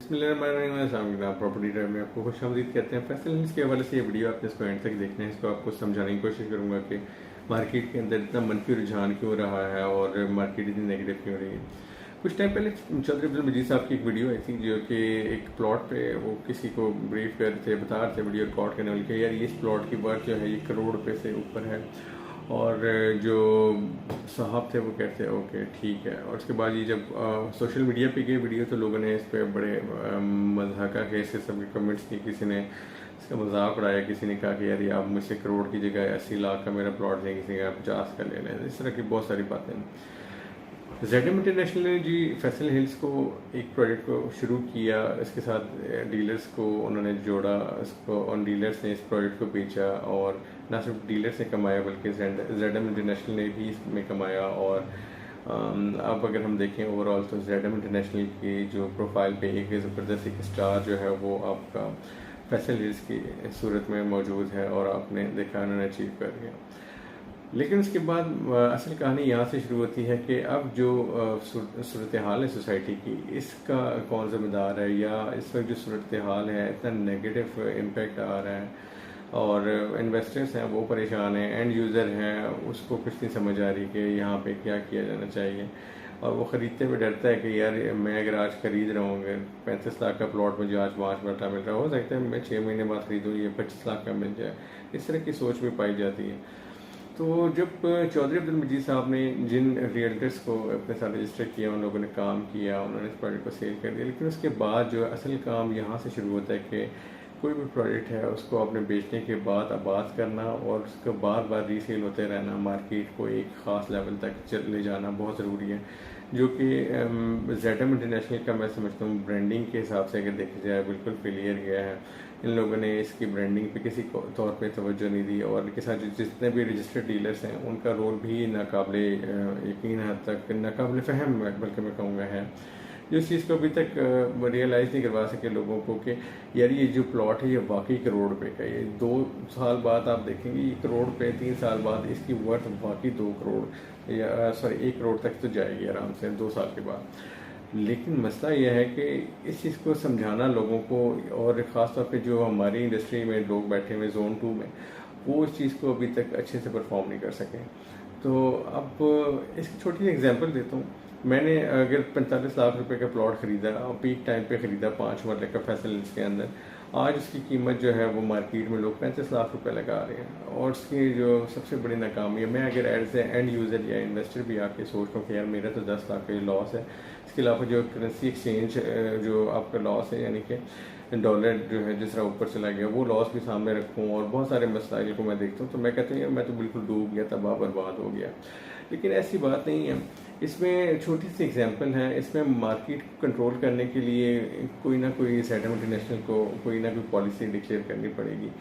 बिस्मिल्लाहिर्रहमानिर्रहीम। Property drive में आपको खुशामदीद कहते हैं। फैसल हिल्स के हवाले से ये वीडियो आपने इसको एंड तक देखना है। इसको आपको समझाने की कोशिश करूंगा कि मार्केट के अंदर इतना मनफी रुझान क्यों रहा है और मार्केट इतनी नेगेटिव क्यों रही है। कुछ टाइम पहले चौधरी अब्दुल मजीद साहब की एक वीडियो आई थी जो कि एक प्लॉट पे वो किसी को ब्रीफ कर रहे थे, बता रहे थे वीडियो रिकॉर्ड करने वाले के यार ये इस प्लॉट की वर्थ जो है ये करोड़ रुपये से ऊपर है। और जो साहब थे वो कहते हैं ओके ठीक है। और उसके बाद ये जब सोशल मीडिया पे गई वीडियो तो लोगों ने इस पर बड़े मजाका के इसके सब कमेंट्स किए। किसी ने इसका मजाक उड़ाया, किसी ने कहा कि यार ये आप मुझसे करोड़ की जगह 80 लाख का मेरा प्लॉट दें, किसी ने कहा 50 का ले लें। इस तरह की बहुत सारी बातें। जेडएम इंटरनेशनल ने जी फैसल हिल्स को एक प्रोजेक्ट को शुरू किया, इसके साथ डीलर्स को उन्होंने जोड़ा, इसको और डीलर्स ने इस प्रोजेक्ट को बेचा और ना सिर्फ डीलर्स ने कमाया बल्कि जेडएम इंटरनेशनल ने भी इसमें कमाया। और अब अगर हम देखें ओवरऑल तो जेडएम इंटरनेशनल की जो प्रोफाइल पे एक ज़बरदस्त एक स्टार जो है वो आपका फैसल हिल्स की सूरत में मौजूद है और आपने देखा उन्होंने अचीव कर लिया। लेकिन उसके बाद असल कहानी यहाँ से शुरू होती है कि अब जो सूरत हाल है सोसाइटी की, इसका कौन ज़िम्मेदार है या इस वक्त जो सूरत हाल है इतना नेगेटिव इम्पेक्ट आ रहा है और इन्वेस्टर्स हैं वो परेशान हैं, एंड यूज़र हैं उसको कुछ नहीं समझ आ रही कि यहाँ पे क्या किया जाना चाहिए। और वो ख़रीदते हुए डरता है कि यार मैं अगर आज ख़रीद रहा हूँ, अगर 35 लाख का प्लॉट मुझे आज 5 बटा मिल रहा हो सकता है मैं 6 महीने बाद ख़रीदूँ ये 25 लाख का मिल जाए। इस तरह की सोच भी पाई जाती है। तो जब चौधरी अब्दुल मजीद साहब ने जिन रियल्टर्स को अपने साथ रजिस्टर किया, उन लोगों ने काम किया, उन्होंने इस प्रोजेक्ट को सेल कर दिया। लेकिन उसके बाद जो असल काम यहाँ से शुरू होता है कि कोई भी प्रोजेक्ट है उसको आपने बेचने के बाद आबाद करना और उसको बार बार रीसेल होते रहना, मार्केट को एक ख़ास लेवल तक ले जाना बहुत ज़रूरी है। जो कि जेडएम इंटरनेशनल का मैं समझता हूँ ब्रांडिंग के हिसाब से अगर देखा जाए बिल्कुल फेलियर गया है। इन लोगों ने इसकी ब्रांडिंग पे किसी तौर पे तवज्जो नहीं दी और इनके साथ जितने भी रजिस्टर्ड डीलर्स हैं उनका रोल भी नाकाबिले यकीन हद तक नाकाबिले फ़हम बल्कि मैं कहूँगा है, जो इस चीज़ को अभी तक रियलाइज़ नहीं करवा सके लोगों को कि यार ये जो प्लॉट है ये वाकई करोड़ रुपए का है। 2 साल बाद आप देखेंगे ये करोड़ रुपए, 3 साल बाद इसकी वर्थ वाकई 2 करोड़ या सॉरी 1 करोड़ तक तो जाएगी आराम से 2 साल के बाद। लेकिन मसला यह है कि इस चीज़ को समझाना लोगों को, और ख़ास तौर पे जो हमारी इंडस्ट्री में लोग बैठे हुए जोन 2 में, वो इस चीज़ को अभी तक अच्छे से परफॉर्म नहीं कर सके। तो अब इसकी छोटी सी एग्जांपल देता हूँ। मैंने अगर 45 लाख रुपए का प्लॉट ख़रीदा और पीक टाइम पे ख़रीदा 5 मरले का फैसल हिल्स के अंदर, आज उसकी कीमत जो है वो मार्केट में लोग 35 लाख रुपए लगा रहे हैं। और उसकी जो सबसे बड़ी नाकामी है, मैं अगर एज ए एंड यूज़र या इन्वेस्टर भी आके सोच रहा हूँ कि यार मेरा तो 10 लाख का लॉस है, इसके अलावा जो करेंसी एक्सचेंज जो आपका लॉस है यानी कि डॉलर जो है जिस तरह ऊपर चला गया वो लॉस भी सामने रखूँ और बहुत सारे मसाइल को मैं देखता हूँ तो मैं कहता हूँ यार मैं तो बिल्कुल डूब गया, तबाह बर्बाद हो गया। लेकिन ऐसी बात नहीं है। इसमें छोटी सी एग्जांपल है, इसमें मार्केट कंट्रोल करने के लिए कोई ना कोई जेडएम इंटरनेशनल को कोई ना कोई पॉलिसी डिक्लेयर करनी पड़ेगी।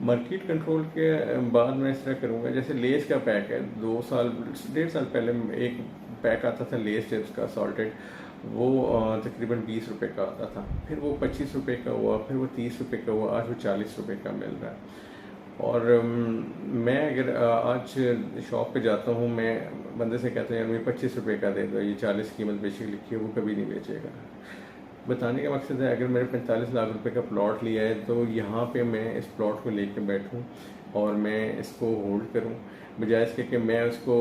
मार्केट कंट्रोल के बाद मैं इस तरह करूँगा, जैसे लेस का पैक है, 1.5 साल पहले एक पैक आता था लेस चिप्स का सॉल्टेड, वो तकरीबन 20 रुपये का आता था, फिर वो 25 रुपये का हुआ, फिर वो 30 रुपये का हुआ, आज वो 40 रुपये का मिल रहा है। और मैं अगर आज शॉप पे जाता हूँ, मैं बंदे से कहता हूँ यार मुझे 25 रुपये का दे दो, ये 40 कीमत बेचने लिखी है, वो कभी नहीं बेचेगा। बताने का मकसद है अगर मैंने 45 लाख रुपए का प्लॉट लिया है तो यहाँ पे मैं इस प्लॉट को लेके बैठूँ और मैं इसको होल्ड करूँ, बजाय इसके कि मैं उसको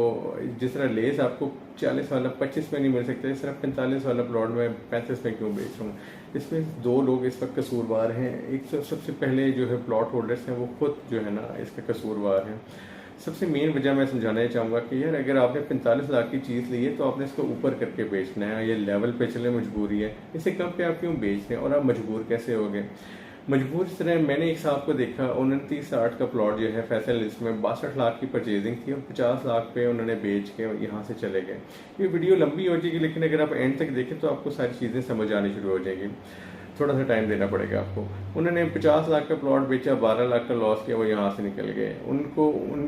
जिस तरह लेस आपको 40 वाला 25 में नहीं मिल सकता, इस तरह 45 वाला प्लॉट में 35 में क्यों बेच रहा हूँ। इसमें 2 लोग इस वक्त कसूरवार हैं। एक तो सबसे पहले जो है प्लॉट होल्डर्स हैं वो खुद जो है ना इसका कसूरवार हैं। सबसे मेन वजह मैं समझाना चाहूँगा कि यार अगर आपने 45 लाख की चीज़ ली है तो आपने इसको ऊपर करके बेचना है, ये लेवल पे चले मजबूरी है, इससे कम पे आप क्यों बेच रहे हैं और आप मजबूर कैसे हो गए। मजबूर इस तरह मैंने एक साहब को देखा 29-60 का प्लॉट जो है फैसल लिस्ट में 62 लाख की परचेजिंग थी और 50 लाख पे उन्होंने बेच के यहाँ से चले गए। ये वीडियो लंबी हो जाएगी लेकिन अगर आप एंड तक देखें तो आपको सारी चीज़ें समझ आनी शुरू हो जाएगी, थोड़ा सा टाइम देना पड़ेगा आपको। उन्होंने 50 लाख का प्लॉट बेचा, 12 लाख का लॉस किया, वो यहाँ से निकल गए।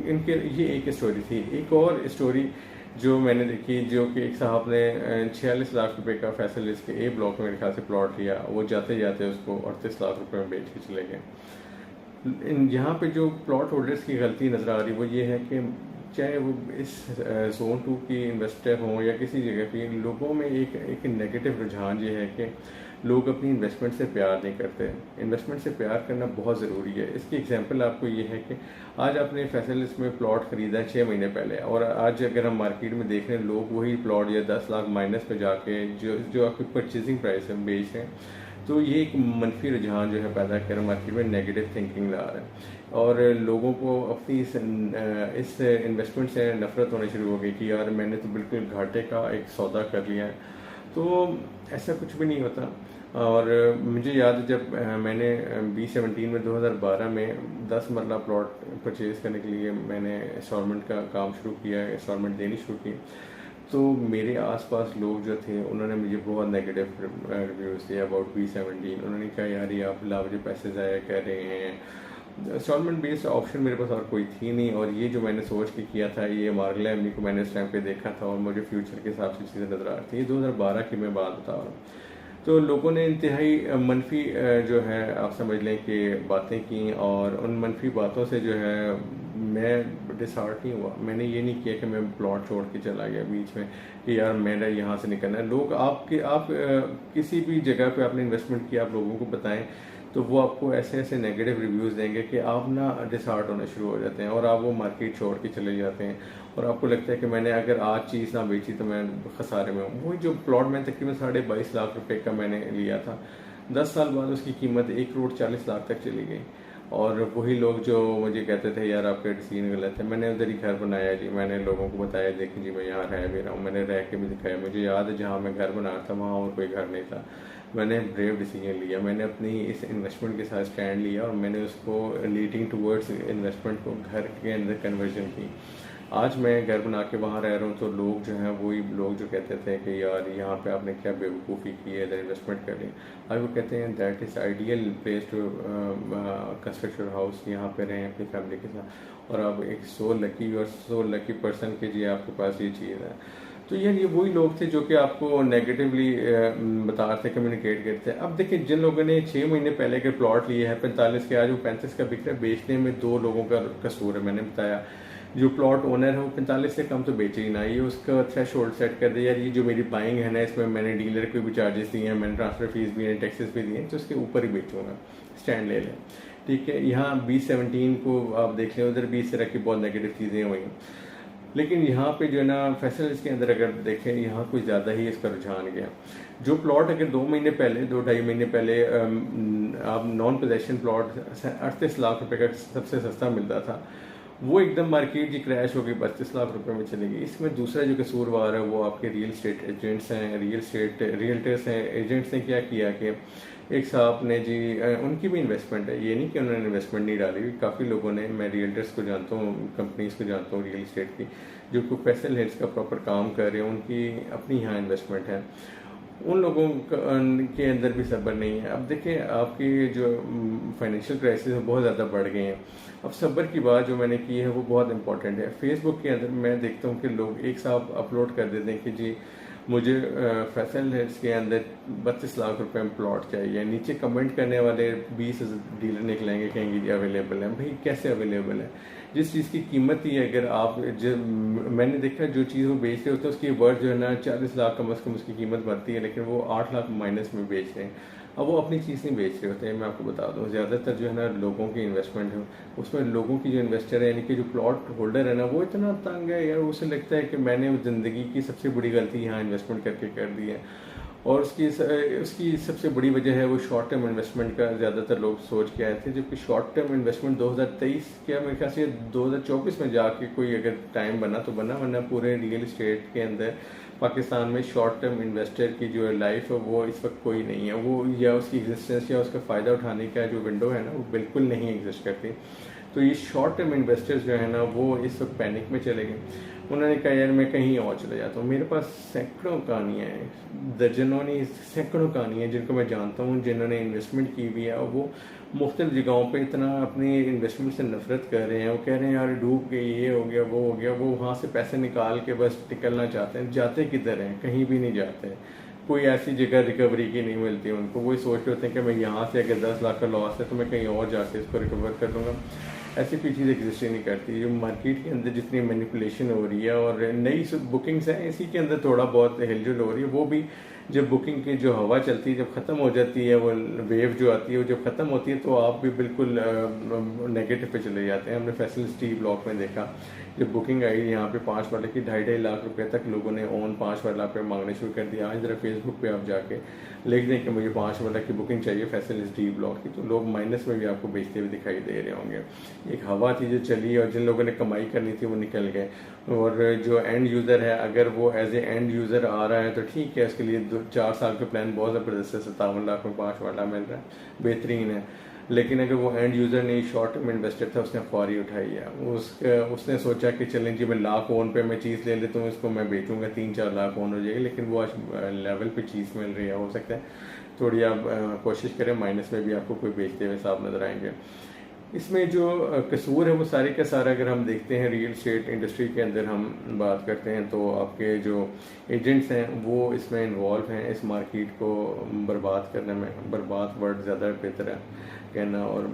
इनके ये एक स्टोरी थी। एक और स्टोरी जो मैंने देखी जो कि एक साहब ने 46 लाख रुपए का फैसल लिस्ट के ए ब्लॉक में मेरे ख्याल से प्लॉट लिया, वो जाते जाते उसको 38 लाख रुपए में बेच के चले गए। यहाँ पे जो प्लॉट होल्डर्स की गलती नज़र आ रही वो ये है कि चाहे वो इस जोन 2 की इन्वेस्टर हों या किसी जगह की, लोगों में एक नेगेटिव रुझान ये है कि लोग अपनी इन्वेस्टमेंट से प्यार नहीं करते। इन्वेस्टमेंट से प्यार करना बहुत ज़रूरी है। इसकी एग्जांपल आपको ये है कि आज आपने फैसल में प्लॉट ख़रीदा है 6 महीने पहले, और आज अगर हम मार्केट में देख रहे हैं लोग वही प्लॉट या 10 लाख माइनस पे जाके जो आपकी परचेजिंग प्राइस है बेच रहे हैं, तो ये एक मनफी रुझान जो है पैदा कर मार्केट में नेगेटिव थिंकिंग ला रहा है, और लोगों को अपनी इस इन्वेस्टमेंट से नफरत होनी शुरू हो गई कि यार मैंने तो बिल्कुल घाटे का एक सौदा कर लिया है। तो ऐसा कुछ भी नहीं होता। और मुझे याद है जब मैंने 2017 में 2012 में 10 मरला प्लॉट परचेज़ करने के लिए मैंने इंस्टॉलमेंट का काम शुरू किया, इंस्टॉलमेंट देनी शुरू की, तो मेरे आसपास लोग जो थे उन्होंने मुझे बहुत नेगेटिव रिव्यूज़ दिया अबाउट 2017। उन्होंने कहा यार ये आप लावजे पैसे ज़ाया कर रहे हैं, इंस्टॉलमेंट बेस्ड ऑप्शन मेरे पास और कोई थी नहीं, और ये जो मैंने सोच के किया था ये मार्गला एमनी को मैंने उस टाइम पे देखा था और मुझे फ्यूचर के हिसाब से चीज़ें नज़र आ रही थी। ये 2012 की मैं बात बता रहा हूँ। तो लोगों ने इंतहाई मनफी जो है आप समझ लें कि बातें की, और उन मनफी बातों से जो है मैं डिसहार्ट नहीं हुआ। मैंने ये नहीं किया कि मैं प्लॉट छोड़ के चला गया बीच में कि यार मेरा यहाँ से निकलना है। लोग आप किसी भी जगह पे आपने इन्वेस्टमेंट किया, आप लोगों को बताएं तो वो आपको ऐसे ऐसे नेगेटिव रिव्यूज़ देंगे कि आप ना डिसहार्ट होना शुरू हो जाते हैं और आप वो मार्केट छोड़ के चले जाते हैं, और आपको लगता है कि मैंने अगर आज चीज़ ना बेची तो मैं खसारे में हूँ। वही जो प्लॉट में तकरीबन 22.5 लाख रुपए का मैंने लिया था, 10 साल बाद उसकी कीमत 1,40,00,000 तक चली गई। और वही लोग जो मुझे कहते थे यार आपका डिसीजन गलत है, मैंने उधर ही घर बनाया जी, मैंने लोगों को बताया देखिए जी मैं यहाँ रह भी रहा हूँ, मैंने रह के भी दिखाया। मुझे याद है जहाँ मैं घर बना था वहाँ और कोई घर नहीं था। मैंने ब्रेव डिसीजन लिया, मैंने अपनी इस इन्वेस्टमेंट के साथ स्टैंड लिया और मैंने उसको लीडिंग टूवर्ड्स इन्वेस्टमेंट को घर के अंदर कन्वर्जन की। आज मैं घर बना के वहाँ रह रहा हूँ, तो लोग जो हैं वही लोग जो कहते थे कि यार यहाँ पे आपने क्या बेवकूफ़ी की है, इधर इन्वेस्टमेंट कर ली, आज वो कहते हैं that is ideal place to construct your house, यहाँ पे रहें अपनी फैमिली के साथ, और आप एक सो लकी पर्सन के जी आपके पास ये चीज़ है। तो यार ये वही लोग थे जो कि आपको नेगेटिवली बता रहे थे, कम्युनिकेट करते थे। अब देखिए जिन लोगों ने 6 महीने पहले के प्लॉट लिए हैं 45 के, आज वो 35 का बिक रहा है, बेचने में 2 लोगों का कसूर है। मैंने बताया जो प्लॉट ओनर है वो 45 से कम तो बेचे ही ना, ये उसका थ्रेशोल्ड सेट कर दे यार ये जो मेरी बाइंग है ना इसमें मैंने डीलर को भी चार्जेस दिए हैं, मैंने ट्रांसफर फीस भी हैं, टैक्सेस भी दिए हैं, तो उसके ऊपर ही बेचूंगा, स्टैंड ले लें। ठीक है, यहाँ 2017 को आप देख लें, उधर भी इस तरह की बहुत नेगेटिव चीज़ें हुई। लेकिन यहाँ पे जो है ना फैसल के अंदर अगर देखें यहाँ कुछ ज़्यादा ही इसका रुझान गया। जो प्लॉट अगर 2 महीने पहले 2-2.5 महीने पहले आप नॉन पोजेशन प्लॉट 38 लाख रुपए का सबसे सस्ता मिलता था, वो एकदम मार्केट जी क्रैश हो गई, 32 लाख रुपए में चली गई। इसमें दूसरा जो कसूरवार है वो आपके रियल स्टेट एजेंट्स हैं, रियल्टर्स हैं। एजेंट्स ने क्या किया कि एक साहब ने जी उनकी भी इन्वेस्टमेंट है, ये नहीं कि उन्होंने इन्वेस्टमेंट नहीं डाली, काफ़ी लोगों ने, मैं रियल्टर्स को जानता हूँ, कंपनीज को जानता हूँ रियल इस्टेट की, जो फैसल हिल्स का प्रॉपर काम कर रहे हैं, उनकी अपनी यहाँ इन्वेस्टमेंट है। उन लोगों के अंदर भी सब्र नहीं है। अब देखें आपकी जो फाइनेंशियल क्राइसिस है बहुत ज़्यादा बढ़ गए हैं। अब सब्र की बात जो मैंने की है वो बहुत इंपॉर्टेंट है। फेसबुक के अंदर मैं देखता हूँ कि लोग एक साथ अपलोड कर देते हैं कि जी मुझे फैसल हिल्स के अंदर 32 लाख रुपए में प्लॉट चाहिए, नीचे कमेंट करने वाले 20 डीलर निकलेंगे, कहेंगे जी अवेलेबल है। भाई कैसे अवेलेबल है? जिस चीज़ की कीमत ही अगर आप मैंने देखा जो चीज़ वो बेच रहे होते हैं उसकी वर्थ जो है ना 40 लाख कम से कम उसकी कीमत बनती है, लेकिन वो 8 लाख माइनस में बेच रहे हैं। अब वो अपनी चीज़ नहीं बेच रहे होते हैं। मैं आपको बता दूं ज़्यादातर जो है ना लोगों की इन्वेस्टमेंट है उसमें लोगों की जो इन्वेस्टर है यानी कि जो प्लॉट होल्डर है ना वो इतना तंग है यार, उसे लगता है कि मैंने ज़िंदगी की सबसे बड़ी गलती यहाँ इन्वेस्टमेंट करके कर दी है, और उसकी सबसे बड़ी वजह है वो शॉर्ट टर्म इन्वेस्टमेंट का ज़्यादातर लोग सोच के आए थे, जबकि शॉर्ट टर्म इन्वेस्टमेंट 2023 क्या मेरे ख्याल से 2024 में जाके कोई अगर टाइम बना तो बना, वरना पूरे रियल इस्टेट के अंदर पाकिस्तान में शॉर्ट टर्म इन्वेस्टर की जो लाइफ है वो इस वक्त कोई नहीं है। वो या उसकी एग्जिस्टेंस या उसका फ़ायदा उठाने का जो विंडो है ना वो बिल्कुल नहीं एग्जिस्ट करती। तो ये शॉर्ट टर्म इन्वेस्टर्स जो है ना वो इस वक्त पैनिक में चले गए। उन्होंने कहा यार मैं कहीं और चले जाता हूँ। मेरे पास सैकड़ों कहानियाँ हैं, दर्जनों नहीं सैकड़ों कहानियाँ जिनको मैं जानता हूँ जिन्होंने इन्वेस्टमेंट की हुई है और वो मुख्तलिफ जगहों पे इतना अपनी इन्वेस्टमेंट से नफरत कर रहे हैं। वो कह रहे हैं यार डूब गई, ये हो गया वो हो गया, वो वहाँ से पैसे निकाल के बस निकलना चाहते हैं। जाते किधर हैं? कहीं भी नहीं जाते। कोई ऐसी जगह रिकवरी की नहीं मिलती उनको। वही सोच रहे होते हैं कि मैं यहाँ से अगर 10 लाख का लॉस है तो मैं कहीं और जाके इसको रिकवर कर लूँगा। ऐसी कोई चीज़ एग्जिस्ट ही नहीं करती। जो मार्केट के अंदर जितनी मैनिपुलेशन हो रही है और नई बुकिंग्स हैं इसी के अंदर थोड़ा बहुत हिलजुल हो रही है, वो भी जब बुकिंग की जो हवा चलती है जब ख़त्म हो जाती है, वो वेव जो आती है वो जब ख़त्म होती है, तो आप भी बिल्कुल नेगेटिव पे चले जाते हैं। हमने फैसल सिटी ब्लॉक में देखा, जब बुकिंग आई यहाँ पे 5 वाले की 2.5 लाख रुपए तक लोगों ने ऑन 5 वाला पे मांगने शुरू कर दिया। आज ज़रा फेसबुक पे आप जाके लिख दें कि मुझे 5 वाला की बुकिंग चाहिए फैसल सिटी ब्लॉक की, तो लोग माइनस में भी आपको बेचते हुए दिखाई दे रहे होंगे। एक हवा थी जो चली और जिन लोगों ने कमाई करनी थी वो निकल गए। और जो एंड यूज़र है, अगर वो एज ए एंड यूज़र आ रहा है तो ठीक है, उसके लिए 4 साल का प्लान बहुत ज़बरदस्त है। 57 लाख में 5 वाला मिल रहा है, बेहतरीन है। लेकिन अगर वो एंड यूज़र नहीं, शॉर्ट टर्म इन्वेस्टर था, उसने ख्वारी उठाई है। उसने सोचा कि चलें जी, मैं लाख ओन पे मैं चीज़ ले लेता हूँ, इसको मैं बेचूंगा, 3-4 लाख ओन हो जाएगी। लेकिन वो आज लेवल पे चीज़ मिल रही है, हो सकता है थोड़ी आप कोशिश करें, माइनस में भी आपको कोई बेचते हुए साफ नजर आएंगे। इसमें जो कसूर है वो सारे का सारा अगर हम देखते हैं रियल एस्टेट इंडस्ट्री के अंदर हम बात करते हैं, तो आपके जो एजेंट्स हैं वो इसमें इन्वॉल्व हैं इस मार्केट को बर्बाद करने में। बर्बाद वर्ड ज़्यादा बेहतर है कहना, और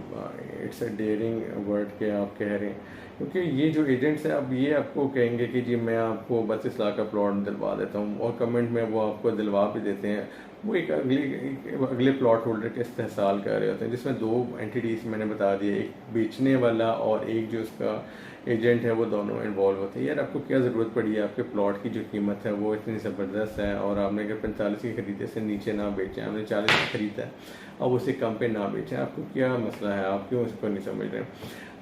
इट्स अ डेयरिंग वर्ड के आप कह रहे हैं, क्योंकि ये जो एजेंट्स हैं अब ये आपको कहेंगे कि जी मैं आपको 32 लाख का प्लॉट दिलवा देता हूँ, और कमेंट में वो आपको दिलवा भी देते हैं। वो एक अगले प्लॉट होल्डर के इस्तेहसाल कर रहे होते हैं, जिसमें 2 एंटिटीज मैंने बता दिए, एक बेचने वाला और एक जो उसका एजेंट है, वो दोनों इन्वॉल्व होते हैं। यार आपको क्या ज़रूरत पड़ी है, आपके प्लॉट की जो कीमत है वो इतनी ज़बरदस्त है, और आपने अगर 45 की खरीदे से नीचे ना बेचे, आपने 40 की खरीदा है, अब उसे कम पे ना बेचें, आपको क्या मसला है, आप क्यों उसको नहीं समझ रहे।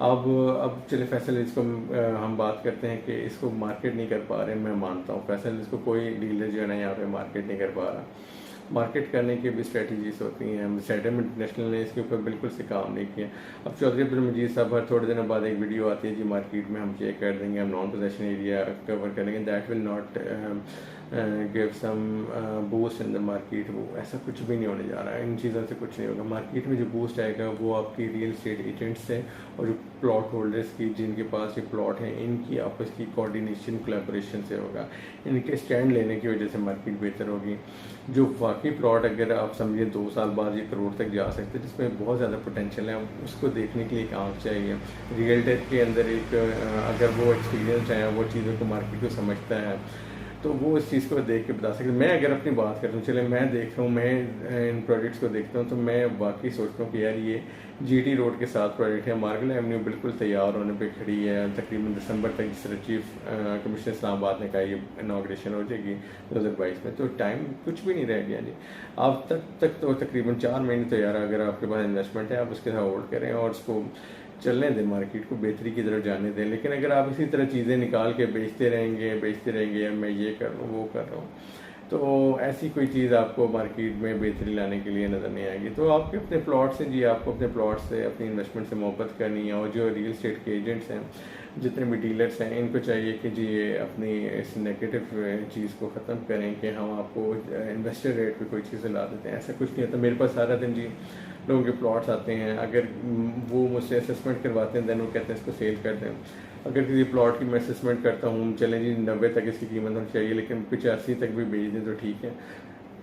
अब चले फैसल इसको हम बात करते हैं कि इसको मार्केट नहीं कर पा रहे। मैं मानता हूँ फैसल इसको कोई डीलर जो है ना यहाँ पे मार्केट नहीं कर पा रहा। मार्केट करने की भी स्ट्रेटजीज होती हैं। सैडम इंटरनेशनल ने इसके ऊपर बिल्कुल से काम नहीं किया। अब चौधरी अब्दुल मजीद साहब हर थोड़े दिनों बाद एक वीडियो आती है जी, मार्केट में हम ये कर देंगे, हम नॉन पोजेशन एरिया कवर करेंगे, that will not give some boost in the market. वो ऐसा कुछ भी नहीं होने जा रहा है, इन चीज़ों से कुछ नहीं होगा। मार्केट में जो बूस्ट आएगा वो आपकी रियल एस्टेट एजेंट्स से और जो प्लॉट होल्डर्स की, जिनके पास ये प्लॉट हैं, इनकी आपस की कोऑर्डिनेशन कोलैबोरेशन से होगा। इनके स्टैंड लेने की वजह से मार्केट बेहतर होगी। जो वाकई प्लॉट अगर आप समझिए 2 साल बाद ये करोड़ तक जा सकते हैं, जिसमें बहुत ज़्यादा पोटेंशियल है, उसको देखने के लिए एक आँख चाहिए। रियल्टर के अंदर एक अगर वो एक्सपीरियंस है, वो चीज़ों को मार्केट को समझता है, तो वो इस चीज़ को देख के बता सकते। मैं अगर अपनी बात करता हूँ, चले मैं देख रहा हूँ, मैं इन प्रोजेक्ट्स को देखता हूँ, तो मैं वाकई सोचता हूँ कि यार ये जीटी रोड के साथ प्रोजेक्ट है, मार्गल एवेन्यू बिल्कुल तैयार होने पे खड़ी है। तकरीबन दिसंबर तक जिस तरह चीफ कमिश्नर इस्लामाबाद ने कहा ये इनाग्रेशन हो जाएगी 2022 में, तो टाइम कुछ भी नहीं रह गया जी। अब तक तो तकरीबन 4 महीने तो यार अगर आपके पास इन्वेस्टमेंट है, आप उसके साथ होल्ड करें और उसको चलने दें, मार्केट को बेहतरी की तरफ जाने दें। लेकिन अगर आप इसी तरह चीज़ें निकाल के बेचते रहेंगे, मैं ये कर रहा हूँ, वो कर रहा हूँ, तो ऐसी कोई चीज़ आपको मार्केट में बेहतरी लाने के लिए नज़र नहीं आएगी। तो आपके अपने प्लॉट से जी, आपको अपने प्लॉट से, अपनी इन्वेस्टमेंट से मोहब्बत करनी है। और जो रियल एस्टेट के एजेंट्स हैं, जितने भी डीलर्स हैं, इनको चाहिए कि जी ये अपनी इस नेगेटिव चीज़ को ख़त्म करें कि हम आपको इन्वेस्टर रेट पे कोई चीज़ें ला देते हैं। ऐसा कुछ नहीं होता। मेरे पास सारा दिन जी लोगों के प्लॉट्स आते हैं, अगर वो मुझसे असेसमेंट करवाते हैं, दैन वो कहते हैं इसको सेल कर दें। अगर किसी प्लॉट की मैं असेसमेंट करता हूँ, चलें जी 90 तक इसकी कीमत होनी चाहिए, लेकिन 85 तक भी बेच दें तो ठीक है,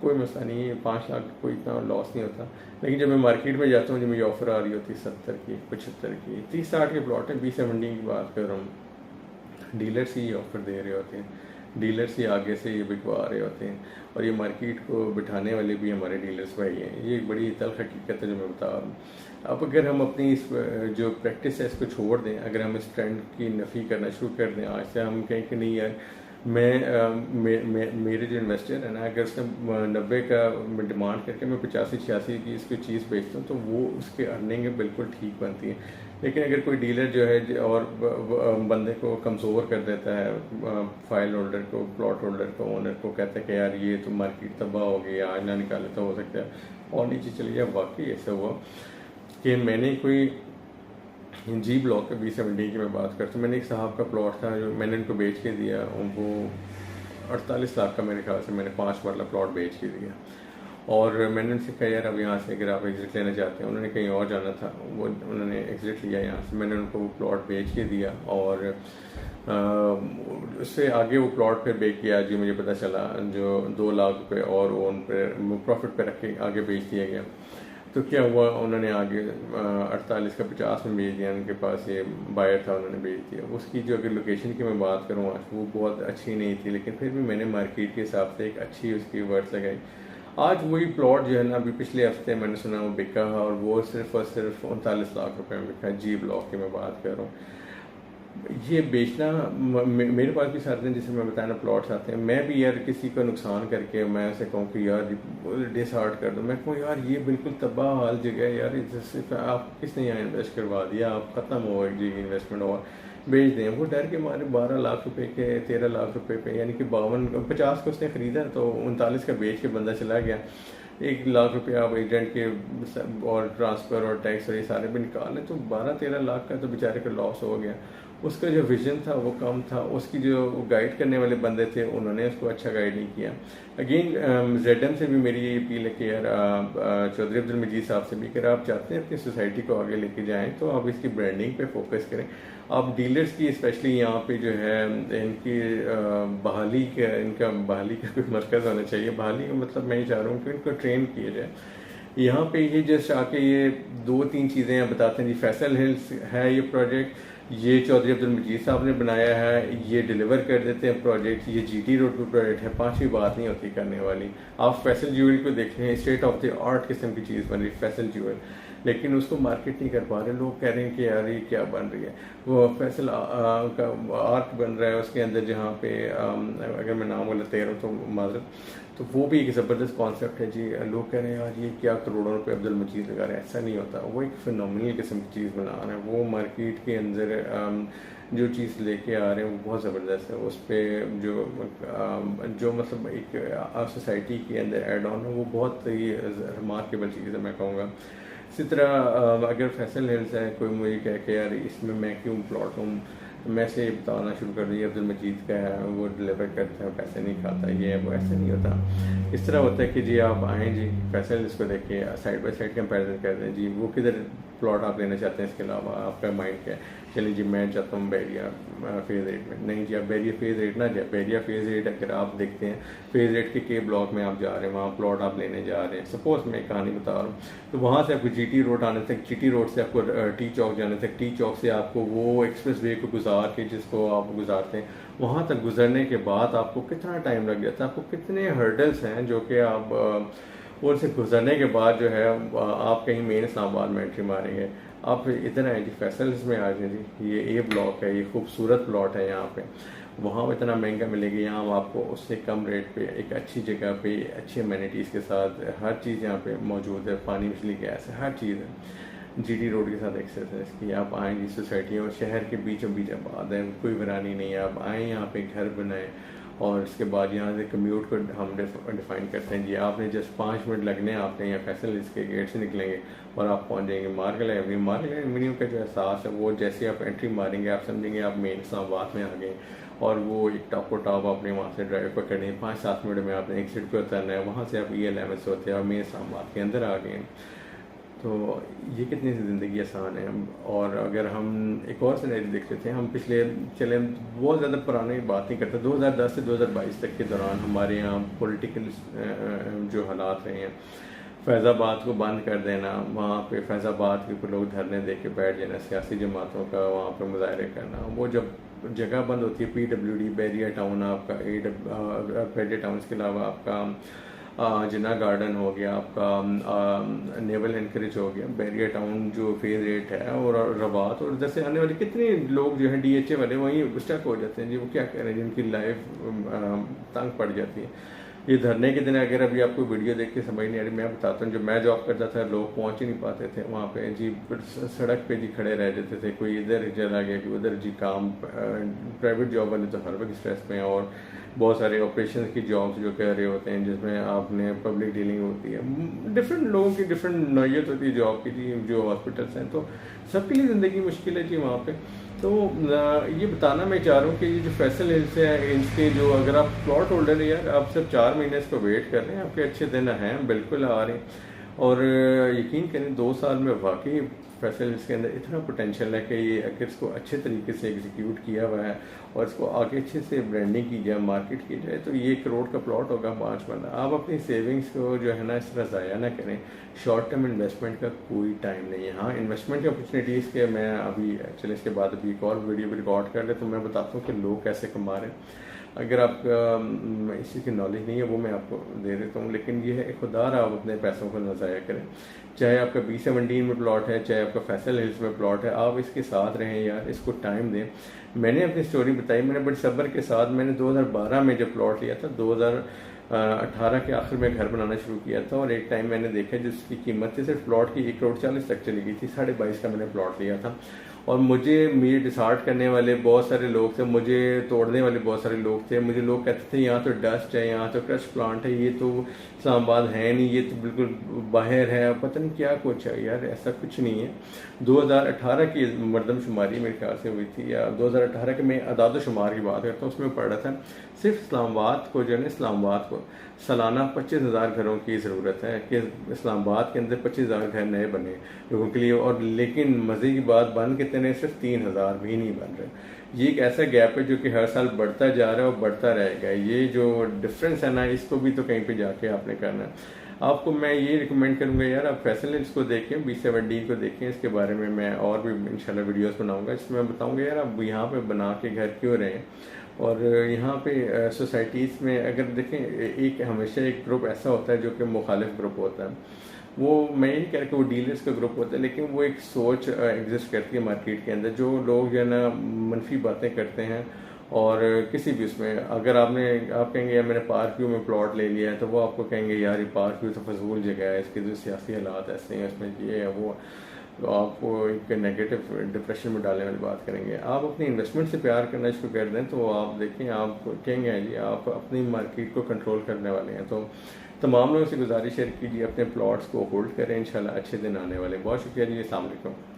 कोई मसला नहीं है, 5 लाख कोई इतना लॉस नहीं होता। लेकिन जब मैं मार्केट में जाता हूँ, जब मुझे ऑफर आ रही होती है 70 की, 75 की, 30-60 के प्लॉट हैं, 20-17 की बात कर रहा हूँ, डीलर्स ही ऑफर दे रहे होते हैं, डीलर्स ही आगे से ये बिकवा रहे होते हैं, और ये मार्केट को बिठाने वाले भी हमारे डीलर्स भाई हैं। ये बड़ी तल्ख हकीकत है जो मैं बता रहा हूँ। अब अगर हम अपनी इस जो प्रैक्टिस है इसको छोड़ दें, अगर हम इस ट्रेंड की नफ़ी करना शुरू कर दें, आज से हम कहें कि नहीं यार मेरे जो इन्वेस्टर है ना, अगर उसने 90 का डिमांड करके मैं 85-86 की इसकी चीज़ बेचता हूँ, तो वो उसके अर्निंग बिल्कुल ठीक बनती है। लेकिन अगर कोई डीलर जो है और बंदे को कमज़ोर कर देता है, फाइल होल्डर को, प्लॉट होल्डर को, ओनर को, कहता है कि यार ये तो मार्केट तबाह हो गई, आज ना निकाले तो हो सकता है और नीचे चली जाए। वाकई ऐसा हुआ कि मैंने कोई जी ब्लॉक के 20-17 की मैं बात करता हूँ, मैंने एक साहब का प्लॉट था जो मैंने उनको बेच के दिया, वो 48 लाख का मेरे ख्याल से मैंने 5 वाला प्लॉट बेच के दिया। और मैंने उनसे कहा यार अब यहाँ से अगर आप एग्ज़िट लेना चाहते हैं, उन्होंने कहीं और जाना था, वो उन्होंने एग्ज़िट लिया यहाँ से, मैंने उनको वो प्लॉट बेच के दिया। और उससे आगे वो प्लॉट फिर बेच किया जी, मुझे पता चला जो 2 लाख रुपये और वो उन पर प्रॉफिट पे रख के आगे बेच दिया गया। तो क्या हुआ, उन्होंने आगे 48 का 50 में बेच दिया, उनके पास ये बायर था, उन्होंने बेच दिया। उसकी जो अगर लोकेशन की मैं बात करूँ आज, वो बहुत अच्छी नहीं थी, लेकिन फिर भी मैंने मार्केट के हिसाब से एक अच्छी उसकी वर्ड्स लगाई, आज वही प्लॉट जो है ना, अभी पिछले हफ्ते मैंने सुना वो बिका है, और वो सिर्फ और सिर्फ 39 लाख रुपए में बिका है। जी ब्लॉक की मैं बात कर रहा हूँ। ये बेचना मेरे पास भी सारे दिन जैसे मैं बताया ना प्लॉट्स आते हैं, मैं भी यार किसी को नुकसान करके मैं ऐसे कहूँ कि यार डिसहार्ट कर दूँ, मैं कहूँ यार ये बिल्कुल तबाह हाल जगह है यार, जैसे आप किसने यहाँ इन्वेस्ट करवा दिया, आप ख़त्म हो जी इन्वेस्टमेंट, और बेच दें। वो डर के मारे 12 लाख रुपए के 13 लाख रुपए पे, यानी कि 50 को उसने ख़रीदा तो 39 का बेच के बंदा चला गया। 1 लाख रुपया आप एजेंट के और ट्रांसफ़र और टैक्स और ये सारे भी निकालें तो 12-13 लाख का तो बेचारे का लॉस हो गया। उसका जो विजन था वो कम था, उसकी जो गाइड करने वाले बंदे थे उन्होंने उसको अच्छा गाइड नहीं किया। अगेन जेडएम से भी मेरी ये अपील है कि यार चौधरी अब्दुल मजीद साहब से भी, अगर आप चाहते हैं अपनी सोसाइटी को आगे लेके जाएं तो आप इसकी ब्रांडिंग पे फोकस करें। आप डीलर्स की स्पेशली यहाँ पे जो है इनकी इनका बहाली का कोई मरकज़ होना चाहिए। बहाली का मतलब मैं ये चाह रहा हूँ कि इनको ट्रेन किया जाए। यहाँ पे ये जस्ट आके ये 2-3 चीज़ें बताते हैं जी, फैसल हिल्स है ये प्रोजेक्ट, ये चौधरी अब्दुल मजीद साहब ने बनाया है, ये डिलीवर कर देते हैं प्रोजेक्ट, ये जीटी रोड पर प्रोजेक्ट है, 5वीं बात नहीं होती करने वाली। आप फैसल ज्वेल को देखें, स्टेट ऑफ द आर्ट किस्म की चीज़ बन रही फैसल ज्वेल, लेकिन उसको मार्केट नहीं कर पा रहे। लोग कह रहे हैं कि यार ये क्या बन रही है, वो फैसल का आर्ट बन रहा है उसके अंदर, जहाँ पे अगर मैं नाम गलत कह रहा हूँ तो माजरत, तो वो भी एक ज़बरदस्त कॉन्सेप्ट है जी। लोग कह रहे हैं यार ये क्या करोड़ों रुपए अब्दुल मजीद लगा रहे हैं, ऐसा नहीं होता। वो एक फिनोमिनल किस्म की चीज़ बना रहे हैं, वो मार्केट के अंदर जो चीज़ लेके आ रहे हैं वो बहुत ज़बरदस्त है। उस पर जो मतलब एक सोसाइटी के अंदर एड ऑन है वो बहुत ही रिमार्केबल चीज़ है मैं कहूँगा। इसी तरह अगर फैसल हिल्स है, कोई मुझे कह के यार इसमें मैं क्यों प्लॉट हूँ, मैं से बताना शुरू कर दिया अब्दुल मजीद का है, वो डिलीवर करता है, पैसे नहीं खाता, ये है वो, ऐसे नहीं होता। इस तरह होता है कि जी आप आएँ जी फैसल इसको देखें, साइड बाय साइड कंपैरिजन कर दें जी, वो किधर प्लॉट आप लेना चाहते हैं, इसके अलावा आपका माइंड क्या है। चलिए जी मैं चाहता हूँ बैरिया फेज रेट में, नहीं जी आप बैरिया फेज रेट ना जाए। बैरिया फेज रेट अगर आप देखते हैं, फेज रेट के ब्लॉक में आप जा रहे हैं, वहाँ प्लॉट आप लेने जा रहे हैं, सपोज मैं कहानी बता रहा हूँ, तो वहाँ से आपको जीटी रोड आने तक, जीटी रोड से आपको टी चौक जाने तक, टी चौक से आपको वो एक्सप्रेस वे को गुजार के जिसको आप गुजारते हैं, वहाँ तक गुजरने के बाद आपको कितना टाइम लग जाता है, आपको कितने हर्डल्स हैं जो कि आप उनसे गुजरने के बाद जो है आप कहीं मेन इस्लामाबाद में एंट्री मारेंगे। आप इतना है जी फैसल्स में आ जाए जी, ये ए ब्लॉक है, ये खूबसूरत प्लॉट है यहाँ पे, वहाँ इतना महंगा मिलेगा, यहाँ आपको उससे कम रेट पे एक अच्छी जगह पे अच्छी अमेनिटीज़ के साथ हर चीज़ यहाँ पे मौजूद है, पानी बिजली गैस है, हर चीज़ है। जीटी रोड के साथ एक्सेस है इसकी। आप आएँ जी सोसाइटी और शहर के बीचों बीच आबाद है, कोई वीरानी नहीं है। आप आएँ यहाँ पे घर बनाएं और इसके बाद यहाँ से कम्यूट को हम डिफ़ाइन करते हैं जी, आपने जस्ट 5 मिनट लगने हैं, आपने यहाँ फैसल इसके गेट से निकलेंगे और आप पहुँच जाएंगे मार्केट एवेन्यू। मार्केट एवेन्यू का जो एहसास है वो जैसे आप एंट्री मारेंगे आप समझेंगे आप मेन इस्लामाबाद में आ गए, और वो एक टॉप आपने वहाँ से ड्राइव पकड़नी है, 5-7 मिनट में आपने एग्जिट पे उतरना है, वहाँ से आप ELMS होते हैं और मेन इस्लामाबाद के अंदर आ गए। तो ये कितनी सी ज़िंदगी आसान है। और अगर हम एक और सिनेरियो देख लेते हैं, हम पिछले चले बहुत ज़्यादा पुरानी बात नहीं करते, 2010 से 2022 तक के दौरान हमारे यहाँ पॉलिटिकल जो हालात रहे हैं, फैज़ाबाद को बंद कर देना, वहाँ पे फैज़ाबाद के लोग धरने दे के बैठ जाना, सियासी जमातों का वहाँ पे मुजाहरे करना, वो जब जगह बंद होती है, PWD बैरिया टाउन आपका, बैरिया टाउन के अलावा आपका जिन्ना गार्डन हो गया, आपका नेवल एनकरेज हो गया, बैरिया टाउन जो फेज रेट है, और रबात, और इधर से आने वाले कितने लोग जो हैं DHA वाले वहीं स्टक हो जाते हैं जी। वो क्या करें, जिनकी लाइफ तंग पड़ जाती है। ये धरने के दिन अगर अभी आपको वीडियो देख के समझ नहीं आ रही, मैं बताता हूँ, जब मैं जॉब करता था लोग पहुँच ही नहीं पाते थे वहाँ पे जी, सड़क पे जी खड़े रह जाते थे, कोई इधर चला गया कोई उधर जी। काम प्राइवेट जॉब वाले तो हर वक्त स्ट्रेस में हैं, और बहुत सारे ऑपरेशन की जॉब्स जो कर रहे होते हैं जिसमें आपने पब्लिक डीलिंग होती है, डिफरेंट लोगों की डिफरेंट नौयत होती है जॉब की जी, जो हॉस्पिटल्स हैं, तो सबके लिए ज़िंदगी मुश्किल है जी वहाँ पे। तो ये बताना मैं चाह रहा हूँ कि ये जो फैसल हिल्स है, इनके जो अगर आप प्लॉट होल्डर है यार, आप सिर्फ 4 महीने इसको वेट कर रहे हैं, आपके अच्छे दिन हैं बिल्कुल आ रहे हैं। और यकीन करें 2 साल में वाकई फैसल हिल्स के अंदर इतना पोटेंशियल है कि ये अगर इसको अच्छे तरीके से एग्जीक्यूट किया हुआ है और इसको आगे अच्छे से ब्रांडिंग की जाए, मार्केट की जाए, तो ये 1 करोड़ का प्लॉट होगा 5 वाला। आप अपनी सेविंग्स को जो है ना इस तरह ज़ाया ना करें। शॉर्ट टर्म इन्वेस्टमेंट का कोई टाइम नहीं है। हाँ, इन्वेस्टमेंट की अपॉर्चुनिटीज़ के मैं अभी एक्चुअली इसके बाद अभी एक और वीडियो भी रिकॉर्ड कर ले तो मैं बताता हूँ कि लोग कैसे कमा रहे हैं। अगर आप इस चीज़ की नॉलेज नहीं है वो मैं आपको दे देता हूँ, लेकिन ये है खुदार आप अपने पैसों को ना ज़ाया करें। चाहे आपका B17 में प्लॉट है, चाहे आपका फैसल हिल्स में प्लॉट है, आप इसके साथ रहें यार, इसको टाइम दें। मैंने अपनी स्टोरी बताई, मैंने बड़े सब्र के साथ, मैंने 2012 में जब प्लॉट लिया था, 2018 के आखिर में घर बनाना शुरू किया था, और एक टाइम मैंने देखा जिसकी कीमत थी सिर्फ प्लॉट की 1,40,00,000 तक चली गई थी। 22.5 का मैंने प्लॉट लिया था, और मुझे डिसार्ट करने वाले बहुत सारे लोग थे, मुझे तोड़ने वाले बहुत सारे लोग थे। मुझे लोग कहते थे यहाँ तो डस्ट है, यहाँ तो क्रश प्लांट है, ये तो इस्लामाबाद है नहीं, ये तो बिल्कुल बाहर है, पता नहीं क्या कुछ है। यार ऐसा कुछ नहीं है। 2018 की मरदमशुमारी मेरे ख्याल से हुई थी, या 2018 के मैं अदाद शुमार की बात करता हूँ, उसमें पढ़ा था सिर्फ इस्लामाबाद को जो है, इस्लामाबाद को सालाना 25,000 घरों की ज़रूरत है कि इस्लामाबाद के अंदर 25,000 घर नए बने लोगों के लिए। और लेकिन मज़े की बात, बन कितने, सिर्फ 3,000 भी नहीं बन रहे। ये एक ऐसा गैप है जो कि हर साल बढ़ता जा रहा है और बढ़ता रहेगा। ये जो डिफरेंस है ना, इसको भी तो कहीं पे जाके आपने करना है। आपको मैं ये रिकमेंड करूँगा यार, आप फैसल हिल्स को देखें, B17 को देखें। इसके बारे में मैं और भी इंशाल्लाह वीडियोस बनाऊंगा, जिसमें मैं बताऊंगा यार आप यहाँ पे बना के घर क्यों रहें। और यहाँ पे सोसाइटीज़ में अगर देखें, एक हमेशा एक ग्रुप ऐसा होता है जो कि मुखालिफ ग्रुप होता है। वो मैं ये नहीं कह रहा कि वो डीलर्स का ग्रुप होता है, लेकिन वो एक सोच एग्जिस्ट करती है मार्केट के अंदर, जो लोग जो है ना मनफी बातें करते हैं। और किसी भी उसमें अगर आप कहेंगे यार मैंने पार्क व्यू में प्लॉट ले लिया है, तो वो आपको कहेंगे यार ये पार्क व्यू तो फजूल जगह है, इसके जो सियासी हालात ऐसे हैं, इसमें ये है वो, तो आपको एक नेगेटिव डिप्रेशन में डालने वाली बात करेंगे। आप अपनी इन्वेस्टमेंट से प्यार करना शुरू कर दें तो आप देखें, आप कहेंगे जी आप अपनी मार्केट को कंट्रोल करने वाले हैं। तो तमाम लोगों से गुजारिश शेयर कीजिए, अपने प्लॉट्स को होल्ड करें, इंशाल्लाह अच्छे दिन आने वाले। बहुत शुक्रिया जी, अस्सलाम वालेकुम।